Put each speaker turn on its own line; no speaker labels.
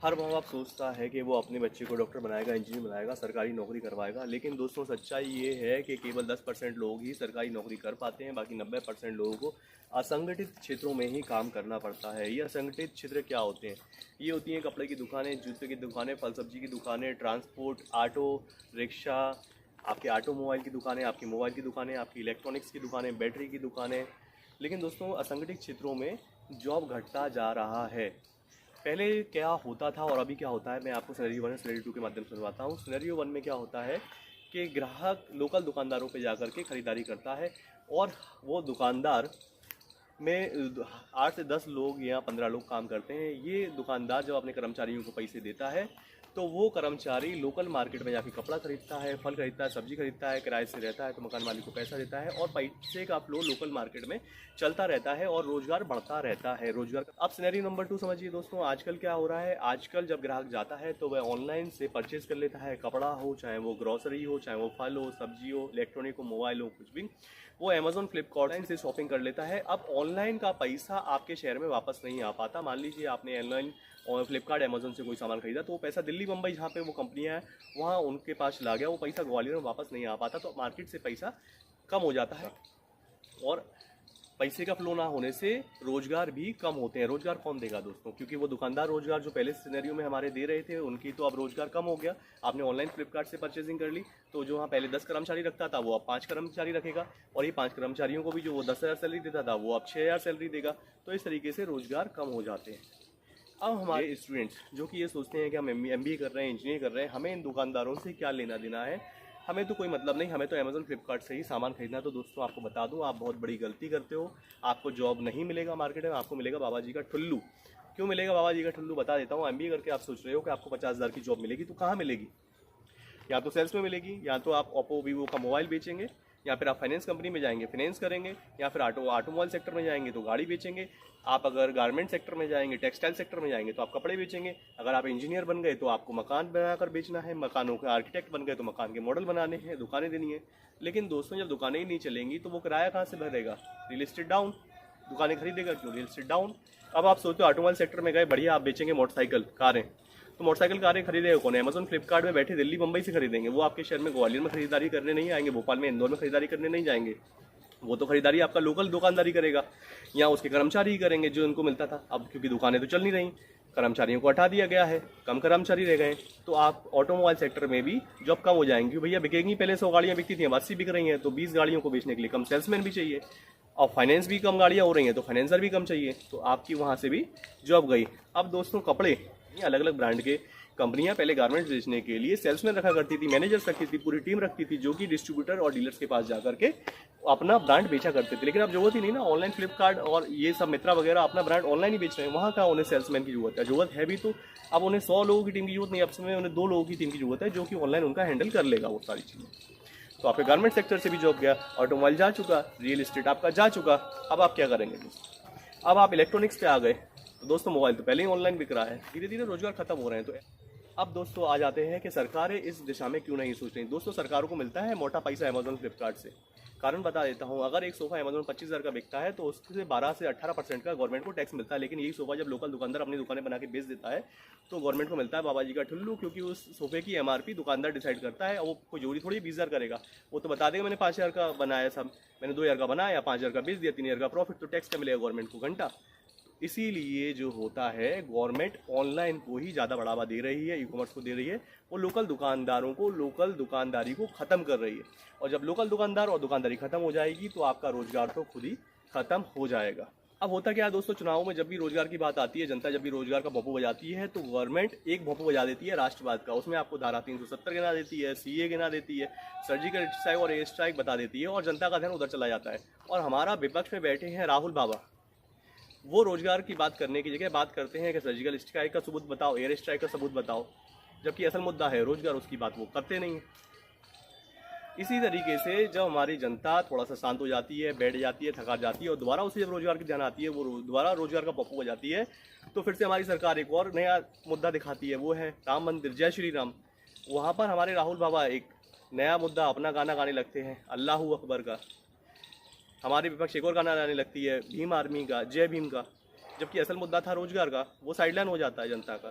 हर माँ बाप सोचता है कि वो अपने बच्चे को डॉक्टर बनाएगा, इंजीनियर बनाएगा, सरकारी नौकरी करवाएगा। लेकिन दोस्तों सच्चाई ये है कि केवल 10% लोग ही सरकारी नौकरी कर पाते हैं। बाकी 90% लोगों को असंगठित क्षेत्रों में ही काम करना पड़ता है। ये असंगठित क्षेत्र क्या होते हैं? ये होती हैं कपड़े की दुकानें, जूते की दुकानें, फल सब्जी की दुकानें, ट्रांसपोर्ट, ऑटो रिक्शा, आपके ऑटोमोबाइल की दुकानें, आपकी मोबाइल की दुकानें, आपकी इलेक्ट्रॉनिक्स की दुकानें, बैटरी की दुकानें। लेकिन दोस्तों असंगठित क्षेत्रों में जॉब घटता जा रहा है। पहले क्या होता था और अभी क्या होता है, मैं आपको सिनेरियो 1 और सिनेरियो 2 के माध्यम से बताता हूँ। सिनेरियो 1 में क्या होता है कि ग्राहक लोकल दुकानदारों पे जाकर के ख़रीदारी करता है और वो दुकानदार में 8 से 10 लोग या 15 लोग काम करते हैं। ये दुकानदार जब अपने कर्मचारियों को पैसे देता है तो वो कर्मचारी लोकल मार्केट में जाके कपड़ा खरीदता है, फल खरीदता है, सब्जी खरीदता है, किराए से रहता है तो मकान मालिक को पैसा देता है और पैसे का फ्लो लोकल मार्केट में चलता रहता है और रोजगार बढ़ता रहता है। रोजगार अब सिनेरियो नंबर 2 समझिए दोस्तों, आजकल क्या हो रहा है। आजकल जब ग्राहक जाता है तो वह ऑनलाइन से परचेज कर लेता है, कपड़ा हो, चाहे वो ग्रॉसरी हो, चाहे वो फल हो, सब्जी हो, इलेक्ट्रॉनिक हो, मोबाइल हो, कुछ भी वो अमेजोन फ्लिपकार्ट से शॉपिंग कर लेता है। अब ऑनलाइन का पैसा आपके शहर में वापस नहीं आ पाता। मान लीजिए आपने ऑनलाइन और फ्लिपकार्ट अमेजोन से कोई सामान खरीदा तो वो पैसा दिल्ली मुंबई जहाँ पे वो कंपनियाँ हैं वहाँ उनके पास चला गया, वो पैसा ग्वालियर में वापस नहीं आ पाता। तो मार्केट से पैसा कम हो जाता है और पैसे का फ्लो ना होने से रोजगार भी कम होते हैं। रोजगार कौन देगा दोस्तों? क्योंकि वो दुकानदार रोजगार जो पहले सिनेरियो में हमारे दे रहे थे उनकी तो अब रोजगार कम हो गया। आपने ऑनलाइन फ्लिपकार्ट से परचेजिंग कर ली तो जो वहाँ पहले 10 कर्मचारी रखता था वो अब 5 कर्मचारी रखेगा और ये 5 कर्मचारियों को भी जो वो 10,000 सैलरी देता था वो अब 6,000 सैलरी देगा। तो इस तरीके से रोजगार कम हो जाते हैं। अब हमारे स्टूडेंट्स जो कि ये सोचते हैं कि हम MBA कर रहे हैं, इंजीनियर कर रहे हैं, हमें इन दुकानदारों से क्या लेना देना है, हमें तो कोई मतलब नहीं, हमें तो अमेजोन फ्लिपकार्ट से ही सामान खरीदना है। तो दोस्तों आपको बता दूं, आप बहुत बड़ी गलती करते हो। आपको जॉब नहीं मिलेगा मार्केट में, आपको मिलेगा बाबा जी का ठुल्लू। क्यों मिलेगा बाबा जी का ठुल्लू बता देता हूँ। MBA करके आप सोच रहे हो कि आपको 50,000 की जॉब मिलेगी, तो कहाँ मिलेगी? या तो सेल्स में मिलेगी, या तो आप ओप्पो वीवो का मोबाइल बेचेंगे, या फिर आप फाइनेंस कंपनी में जाएंगे फाइनेंस करेंगे, या फिर ऑटोमोबाइल सेक्टर में जाएंगे तो गाड़ी बेचेंगे। आप अगर गारमेंट सेक्टर में जाएंगे, टेक्सटाइल सेक्टर में जाएंगे तो आप कपड़े बेचेंगे। अगर आप इंजीनियर बन गए तो आपको मकान बनाकर बेचना है, मकानों के आर्किटेक्ट बन गए तो मकान के मॉडल बनाने हैं, दुकानें देनी है। लेकिन दोस्तों जब दुकानें ही नहीं चलेंगी तो वो किराया कहाँ से भरेगा? रियल एस्टेट डाउन, दुकानें खरीदेगा क्यों? Real estate down. अब आप सोचते हो ऑटोमोबाइल सेक्टर में गए, बढ़िया आप बेचेंगे मोटरसाइकिल कारें, तो मोटरसाइकिल कारें खरीदेगा कौन? अमेजोन फ्लिपकार्ट में बैठे दिल्ली मुंबई से खरीदेंगे। वो आपके शहर में ग्वालियर में खरीदारी करने नहीं आएंगे, भोपाल में इंदौर में खरीदारी करने नहीं जाएंगे। वो तो खरीदारी आपका लोकल दुकानदारी करेगा या उसके कर्मचारी ही करेंगे जो उनको मिलता था। अब क्योंकि दुकानें तो चल नहीं रही, कर्मचारियों को हटा दिया गया है, कम कर्मचारी रह गए, तो आप ऑटोमोबाइल सेक्टर में भी जॉब कम हो जाएंगी। भैया बिकेंगी, पहले 100 गाड़ियाँ बिकती थी, अब 80 बिक रही हैं, तो 20 गाड़ियों को बेचने के लिए कम सेल्समैन भी चाहिए और फाइनेंस भी कम गाड़ियाँ हो रही हैं तो फाइनेंसर भी कम चाहिए, तो आपकी वहाँ से भी जॉब गई। अब दोस्तों कपड़े अलग अलग ब्रांड के कंपनियां पहले गारमेंट्स बेचने के लिए सेल्समैन रखा करती थी, मैनेजर्स रखती थी, पूरी टीम रखती थी जो कि डिस्ट्रीब्यूटर और डीलर्स के पास जाकर के अपना ब्रांड बेचा करते थे। लेकिन अब जरूरत ही नहीं ना, ऑनलाइन फ्लिपकार्ट और ये सब मित्रा वगैरह अपना ब्रांड ऑनलाइन ही बेच रहे हैं। वहाँ कहाँ उन्हें सेल्समैन की जरूरत है? जरूरत है भी तो अब उन्हें 100 लोगों की टीम की जरूरत नहीं, अब समय उन्हें 2 लोगों की टीम की जरूरत है जो कि ऑनलाइन उनका हैंडल कर लेगा वो सारी चीज़ें। तो आपके गारमेंट सेक्टर से भी जॉब गया, ऑटोमोबाइल जा चुका, रियल एस्टेट आपका जा चुका। अब आप क्या करेंगे दोस्तों? अब आप इलेक्ट्रॉनिक्स पे आ गए तो दोस्तों मोबाइल तो पहले ही ऑनलाइन बिक रहा है, धीरे धीरे रोजगार खत्म हो रहे हैं। तो अब दोस्तों आ जाते हैं कि सरकारें इस दिशा में क्यों नहीं सोच रही। दोस्तों सरकारों को मिलता है मोटा पैसा अमेजोन फ्लिपकार्ट से। कारण बता देता हूँ, अगर एक सोफा अमेजोन 25,000 का बिकता है तो उससे 12 से 18% का गवर्नमेंट को टैक्स मिलता है। लेकिन यही सोफा जब लोकल दुकानदार अपनी दुकानें बना के बेच देता है तो गवर्नमेंट को मिलता है बाबा जी का ठुल्लू, क्योंकि उस सोफे की MRP दुकानदार डिसाइड करता है। और वो कोई जोड़ी थोड़ी 20,000 करेगा, वो तो बता देगा मैंने 5,000 का बनाया, सब मैंने 2,000 का बनाया, 5,000 का बेच दिया, 3,000 का प्रॉफिट, तो टैक्स क्या मिलेगा गवर्नमेंट को? घंटा। इसीलिए जो होता है गवर्नमेंट ऑनलाइन को ही ज़्यादा बढ़ावा दे रही है, ई-कॉमर्स को दे रही है। वो लोकल दुकानदारों को, लोकल दुकानदारी को ख़त्म कर रही है। और जब लोकल दुकानदार और दुकानदारी ख़त्म हो जाएगी तो आपका रोजगार तो खुद ही ख़त्म हो जाएगा। अब होता क्या है दोस्तों, चुनाव में जब भी रोजगार की बात आती है, जनता जब भी रोजगार का भोंपू बजाती है तो गवर्नमेंट एक भोंपू बजा देती है राष्ट्रवाद का। उसमें आपको धारा 370 गिना देती है, CA गिना देती है, सर्जिकल स्ट्राइक और एयर स्ट्राइक बता देती है और जनता का ध्यान उधर चला जाता है। और हमारा विपक्ष में बैठे हैं राहुल बाबा, वो रोजगार की बात करने की जगह बात करते हैं कि सर्जिकल स्ट्राइक का सबूत बताओ, एयर स्ट्राइक का सबूत बताओ, जबकि असल मुद्दा है रोजगार, उसकी बात वो करते नहीं है। इसी तरीके से जब हमारी जनता थोड़ा सा शांत हो जाती है, बैठ जाती है, थका जाती है और दोबारा उसे जब रोजगार की ध्यान आती है, वो दोबारा रोजगार का पप्पू हो जाती है, तो फिर से हमारी सरकार एक और नया मुद्दा दिखाती है, वो है राम मंदिर, जय श्री राम। वहाँ पर हमारे राहुल बाबा एक नया मुद्दा, अपना गाना गाने लगते हैं अल्लाहू अकबर का। हमारे विपक्ष एक और गाना गाने लगती है भीम आर्मी का, जय भीम का, जबकि असल मुद्दा था रोजगार का, वो साइडलाइन हो जाता है जनता का।